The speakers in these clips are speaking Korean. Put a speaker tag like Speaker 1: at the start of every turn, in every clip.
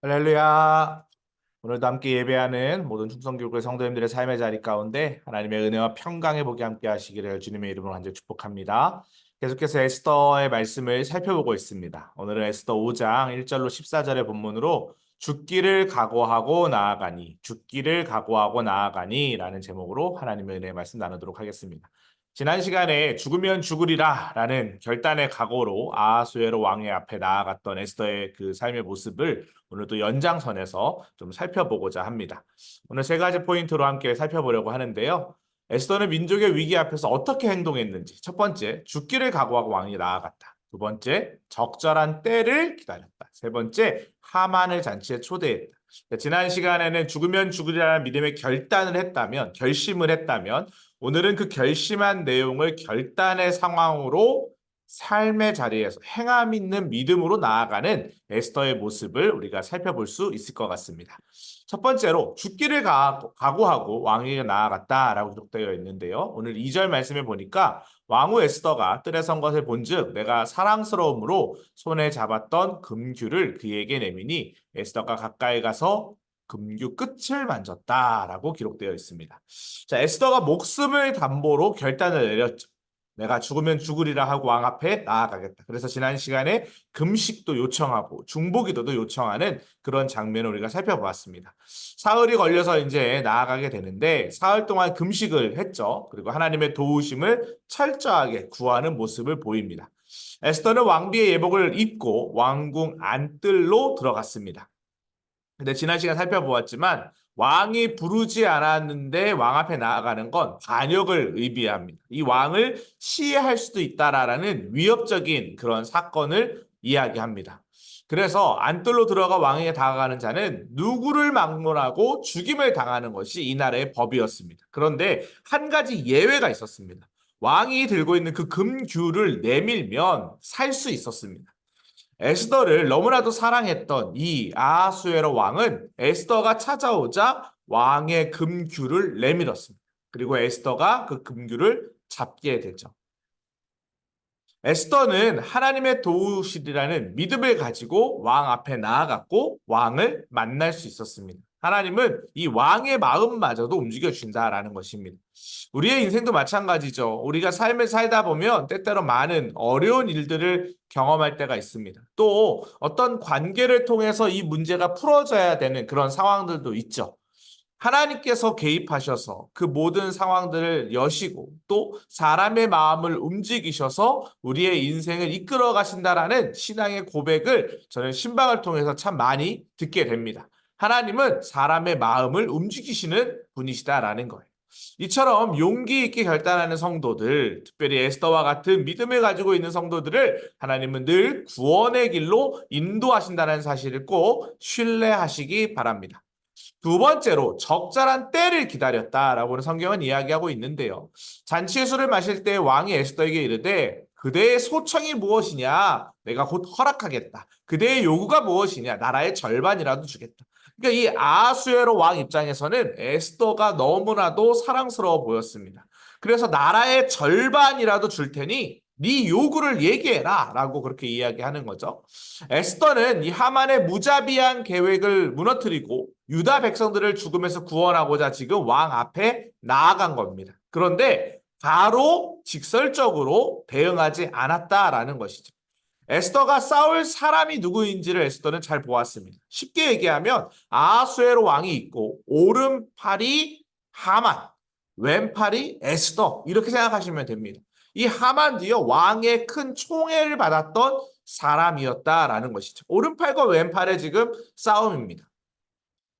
Speaker 1: 할렐루야. 오늘도 함께 예배하는 모든 충성교회 성도님들의 삶의 자리 가운데 하나님의 은혜와 평강의 복이 함께 하시기를 주님의 이름으로 간절히 축복합니다. 계속해서 에스더의 말씀을 살펴보고 있습니다. 오늘은 에스더 5장 1절로 14절의 본문으로 죽기를 각오하고 나아가니, 죽기를 각오하고 나아가니 라는 제목으로 하나님의 은혜의 말씀 나누도록 하겠습니다. 지난 시간에 죽으면 죽으리라 라는 결단의 각오로 아하수에로 왕의 앞에 나아갔던 에스더의 그 삶의 모습을 오늘도 연장선에서 좀 살펴보고자 합니다. 오늘 세 가지 포인트로 함께 살펴보려고 하는데요. 에스더는 민족의 위기 앞에서 어떻게 행동했는지. 첫 번째, 죽기를 각오하고 왕이 나아갔다. 두 번째, 적절한 때를 기다렸다. 세 번째, 하만을 잔치에 초대했다. 지난 시간에는 죽으면 죽으리라는 믿음의 결단을 했다면, 결심을 했다면, 오늘은 그 결심한 내용을 결단의 상황으로 삶의 자리에서 행함 있는 믿음으로 나아가는 에스더의 모습을 우리가 살펴볼 수 있을 것 같습니다. 첫 번째로 죽기를 각오하고 왕에게 나아갔다라고 기록되어 있는데요. 오늘 2절 말씀에 보니까 왕후 에스더가 뜰에 선 것을 본즉 내가 사랑스러움으로 손에 잡았던 금규를 그에게 내미니 에스더가 가까이 가서 금규 끝을 만졌다라고 기록되어 있습니다. 자, 에스더가 목숨을 담보로 결단을 내렸죠. 내가 죽으면 죽으리라 하고 왕 앞에 나아가겠다. 그래서 지난 시간에 금식도 요청하고 중보기도도 요청하는 그런 장면을 우리가 살펴보았습니다. 사흘이 걸려서 이제 나아가게 되는데 사흘 동안 금식을 했죠. 그리고 하나님의 도우심을 철저하게 구하는 모습을 보입니다. 에스더는 왕비의 예복을 입고 왕궁 안뜰로 들어갔습니다. 근데 지난 시간 살펴보았지만 왕이 부르지 않았는데 왕 앞에 나아가는 건 반역을 의미합니다. 이 왕을 시해할 수도 있다라는 위협적인 그런 사건을 이야기합니다. 그래서 안뜰로 들어가 왕에게 다가가는 자는 누구를 막론하고 죽임을 당하는 것이 이 나라의 법이었습니다. 그런데 한 가지 예외가 있었습니다. 왕이 들고 있는 그 금규를 내밀면 살 수 있었습니다. 에스더를 너무나도 사랑했던 이 아하수에로 왕은 에스더가 찾아오자 왕의 금규를 내밀었습니다. 그리고 에스더가 그 금규를 잡게 되죠. 에스더는 하나님의 도우시리라는 믿음을 가지고 왕 앞에 나아갔고 왕을 만날 수 있었습니다. 하나님은 이 왕의 마음마저도 움직여 준다라는 것입니다. 우리의 인생도 마찬가지죠. 우리가 삶을 살다 보면 때때로 많은 어려운 일들을 경험할 때가 있습니다. 또 어떤 관계를 통해서 이 문제가 풀어져야 되는 그런 상황들도 있죠. 하나님께서 개입하셔서 그 모든 상황들을 여시고 또 사람의 마음을 움직이셔서 우리의 인생을 이끌어 가신다라는 신앙의 고백을 저는 신방을 통해서 참 많이 듣게 됩니다. 하나님은 사람의 마음을 움직이시는 분이시다라는 거예요. 이처럼 용기 있게 결단하는 성도들, 특별히 에스더와 같은 믿음을 가지고 있는 성도들을 하나님은 늘 구원의 길로 인도하신다는 사실을 꼭 신뢰하시기 바랍니다. 두 번째로 적절한 때를 기다렸다라고는 성경은 이야기하고 있는데요. 잔치의 술을 마실 때 왕이 에스더에게 이르되 그대의 소청이 무엇이냐? 내가 곧 허락하겠다. 그대의 요구가 무엇이냐? 나라의 절반이라도 주겠다. 그러니까 이 아하수에로 왕 입장에서는 에스더가 너무나도 사랑스러워 보였습니다. 그래서 나라의 절반이라도 줄 테니 네 요구를 얘기해라 라고 그렇게 이야기하는 거죠. 에스더는 이 하만의 무자비한 계획을 무너뜨리고 유다 백성들을 죽음에서 구원하고자 지금 왕 앞에 나아간 겁니다. 그런데 바로 직설적으로 대응하지 않았다라는 것이죠. 에스더가 싸울 사람이 누구인지를 에스더는 잘 보았습니다. 쉽게 얘기하면 아하수에로 왕이 있고 오른팔이 하만, 왼팔이 에스더 이렇게 생각하시면 됩니다. 이 하만도요 왕의 큰 총애를 받았던 사람이었다라는 것이죠. 오른팔과 왼팔의 지금 싸움입니다.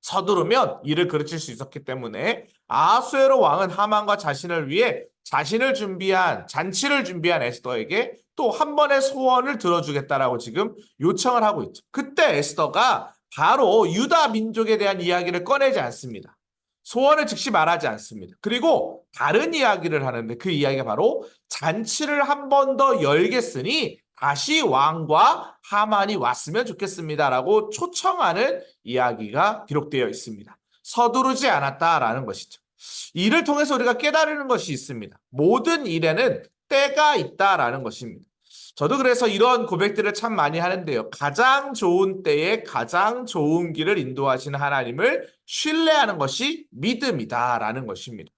Speaker 1: 서두르면 이를 그르칠 수 있었기 때문에 아하수에로 왕은 하만과 자신을 위해 잔치를 준비한 에스더에게 또 한 번의 소원을 들어주겠다라고 지금 요청을 하고 있죠. 그때 에스더가 바로 유다 민족에 대한 이야기를 꺼내지 않습니다. 소원을 즉시 말하지 않습니다. 그리고 다른 이야기를 하는데 그 이야기가 바로 잔치를 한 번 더 열겠으니 다시 왕과 하만이 왔으면 좋겠습니다라고 초청하는 이야기가 기록되어 있습니다. 서두르지 않았다라는 것이죠. 이를 통해서 우리가 깨달는 것이 있습니다. 모든 일에는 때가 있다라는 것입니다. 저도 그래서 이런 고백들을 참 많이 하는데요. 가장 좋은 때에 가장 좋은 길을 인도하시는 하나님을 신뢰하는 것이 믿음이다라는 것입니다.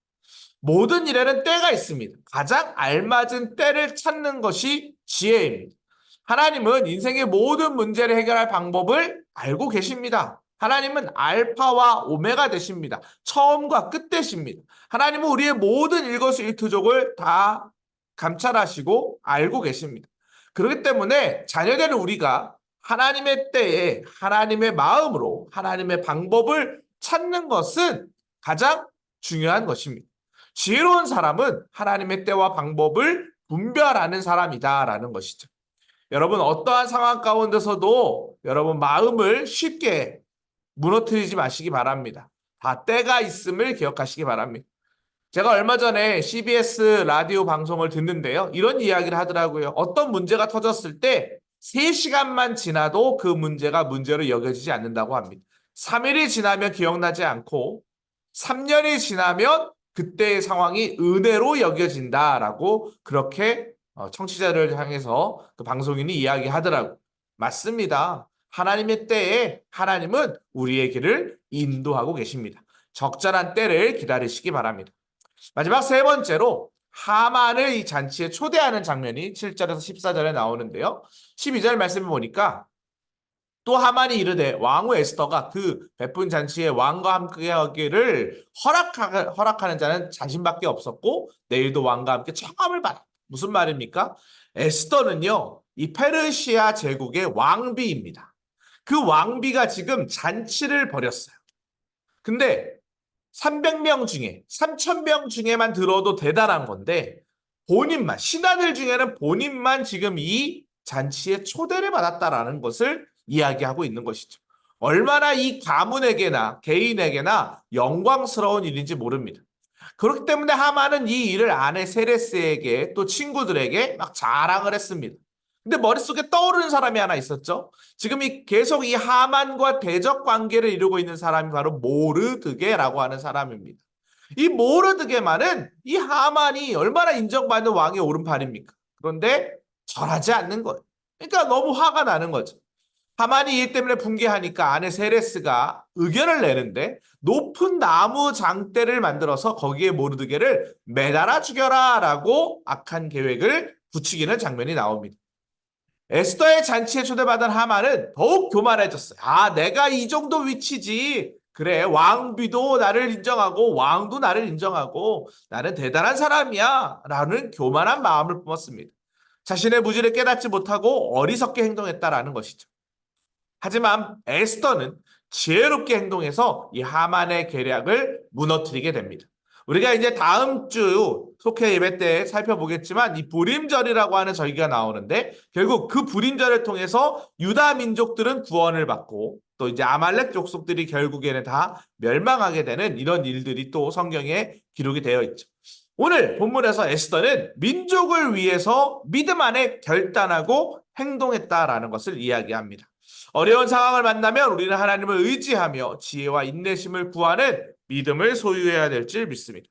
Speaker 1: 모든 일에는 때가 있습니다. 가장 알맞은 때를 찾는 것이 지혜입니다. 하나님은 인생의 모든 문제를 해결할 방법을 알고 계십니다. 하나님은 알파와 오메가 되십니다. 처음과 끝 되십니다. 하나님은 우리의 모든 일거수일투족을 다 감찰하시고 알고 계십니다. 그렇기 때문에 자녀되는 우리가 하나님의 때에 하나님의 마음으로 하나님의 방법을 찾는 것은 가장 중요한 것입니다. 지혜로운 사람은 하나님의 때와 방법을 분별하는 사람이다라는 것이죠. 여러분 어떠한 상황 가운데서도 여러분 마음을 쉽게 무너뜨리지 마시기 바랍니다. 다 때가 있음을 기억하시기 바랍니다. 제가 얼마 전에 CBS 라디오 방송을 듣는데요. 이런 이야기를 하더라고요. 어떤 문제가 터졌을 때 3시간만 지나도 그 문제가 문제로 여겨지지 않는다고 합니다. 3일이 지나면 기억나지 않고 3년이 지나면 그때의 상황이 은혜로 여겨진다라고 그렇게 청취자를 향해서 그 방송인이 이야기하더라고요. 맞습니다. 하나님의 때에 하나님은 우리의 길을 인도하고 계십니다. 적절한 때를 기다리시기 바랍니다. 마지막 세 번째로 하만을 이 잔치에 초대하는 장면이 7절에서 14절에 나오는데요. 12절 말씀을 보니까 또 하만이 이르되 왕후 에스더가 그 베푼 잔치에 왕과 함께 하기를 허락하는 자는 자신밖에 없었고 내일도 왕과 함께 청함을 받았다. 무슨 말입니까? 에스더는요, 이 페르시아 제국의 왕비입니다. 그 왕비가 지금 잔치를 벌였어요. 근데 300명 중에 3,000명 중에만 들어도 대단한 건데 본인만 신하들 중에는 본인만 지금 이 잔치에 초대를 받았다라는 것을 이야기하고 있는 것이죠. 얼마나 이 가문에게나 개인에게나 영광스러운 일인지 모릅니다. 그렇기 때문에 하만은 이 일을 아내 세레스에게 또 친구들에게 막 자랑을 했습니다. 근데 머릿속에 떠오르는 사람이 하나 있었죠. 지금 계속 이 하만과 대적 관계를 이루고 있는 사람이 바로 모르드게라고 하는 사람입니다. 이 모르드게만은 이 하만이 얼마나 인정받는 왕의 오른팔입니까? 그런데 절하지 않는 거예요. 그러니까 너무 화가 나는 거죠. 하만이 이 때문에 분개하니까 아내 세레스가 의견을 내는데 높은 나무 장대를 만들어서 거기에 모르드게를 매달아 죽여라라고 악한 계획을 부추기는 장면이 나옵니다. 에스더의 잔치에 초대받은 하만은 더욱 교만해졌어요. 아, 내가 이 정도 위치지. 그래, 왕비도 나를 인정하고 왕도 나를 인정하고 나는 대단한 사람이야. 라는 교만한 마음을 품었습니다. 자신의 무지를 깨닫지 못하고 어리석게 행동했다라는 것이죠. 하지만 에스더는 지혜롭게 행동해서 이 하만의 계략을 무너뜨리게 됩니다. 우리가 이제 다음 주 속회 예배 때 살펴보겠지만 이 불임절이라고 하는 절기가 나오는데 결국 그 불임절을 통해서 유다 민족들은 구원을 받고 또 이제 아말렉 족속들이 결국에는 다 멸망하게 되는 이런 일들이 또 성경에 기록이 되어 있죠. 오늘 본문에서 에스더는 민족을 위해서 믿음 안에 결단하고 행동했다라는 것을 이야기합니다. 어려운 상황을 만나면 우리는 하나님을 의지하며 지혜와 인내심을 구하는 믿음을 소유해야 될 줄 믿습니다.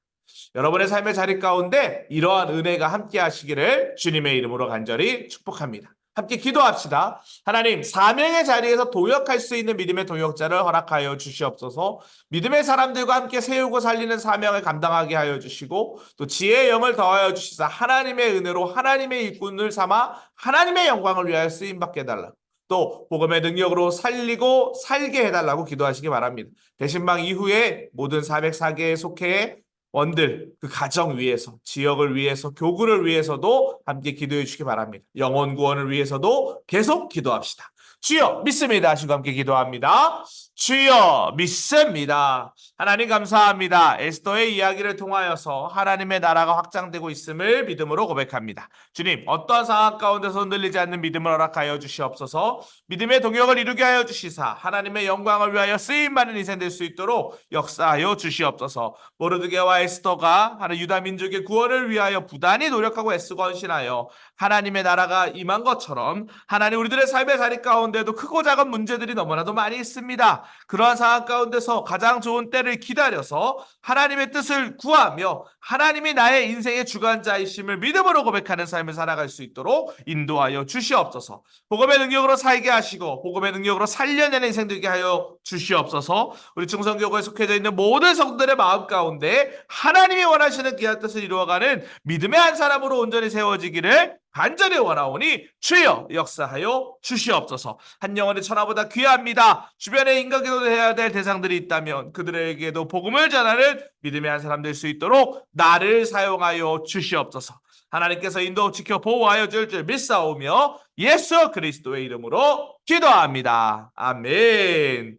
Speaker 1: 여러분의 삶의 자리 가운데 이러한 은혜가 함께 하시기를 주님의 이름으로 간절히 축복합니다. 함께 기도합시다. 하나님, 사명의 자리에서 도역할 수 있는 믿음의 도역자를 허락하여 주시옵소서. 믿음의 사람들과 함께 세우고 살리는 사명을 감당하게 하여 주시고 또 지혜의 영을 더하여 주시사 하나님의 은혜로 하나님의 일꾼을 삼아 하나님의 영광을 위하여 쓰임받게 해달라고 또 복음의 능력으로 살리고 살게 해달라고 기도하시기 바랍니다. 대신방 이후에 모든 404개의 속회의 원들 그 가정 위해서 지역을 위해서 교구를 위해서도 함께 기도해 주시기 바랍니다. 영혼 구원을 위해서도 계속 기도합시다. 주여 믿습니다 하시고 함께 기도합니다. 주여 믿습니다. 하나님 감사합니다. 에스더의 이야기를 통하여서 하나님의 나라가 확장되고 있음을 믿음으로 고백합니다. 주님 어떠한 상황 가운데서 흔들리지 않는 믿음을 허락하여 주시옵소서. 믿음의 동역을 이루게 하여 주시사 하나님의 영광을 위하여 쓰임받는 인생 될 수 있도록 역사하여 주시옵소서. 모르드게와 에스더가 하는 유다 민족의 구원을 위하여 부단히 노력하고 애쓰고 헌신하여 하나님의 나라가 임한 것처럼 하나님 우리들의 삶의 자리 가운데 가운데도 크고 작은 문제들이 너무나도 많이 있습니다. 그러한 상황 가운데서 가장 좋은 때를 기다려서 하나님의 뜻을 구하며 하나님이 나의 인생의 주관자이심을 믿음으로 고백하는 삶을 살아갈 수 있도록 인도하여 주시옵소서. 복음의 능력으로 살게 하시고 복음의 능력으로 살려내는 인생 되게 하여 주시옵소서. 우리 충성교회에 속해져 있는 모든 성도들의 마음 가운데 하나님이 원하시는 귀한 뜻을 이루어가는 믿음의 한 사람으로 온전히 세워지기를 간절히 원하오니 주여 역사하여 주시옵소서. 한 영혼의 천하보다 귀합니다. 주변에 인간기도를 해야 될 대상들이 있다면 그들에게도 복음을 전하는 믿음의 한 사람 될 수 있도록 나를 사용하여 주시옵소서. 하나님께서 인도 지켜 보호하여 줄 믿사오며 예수 그리스도의 이름으로 기도합니다. 아멘.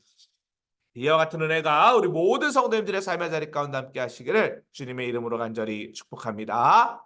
Speaker 1: 이와 같은 은혜가 우리 모든 성도님들의 삶의 자리 가운데 함께 하시기를 주님의 이름으로 간절히 축복합니다.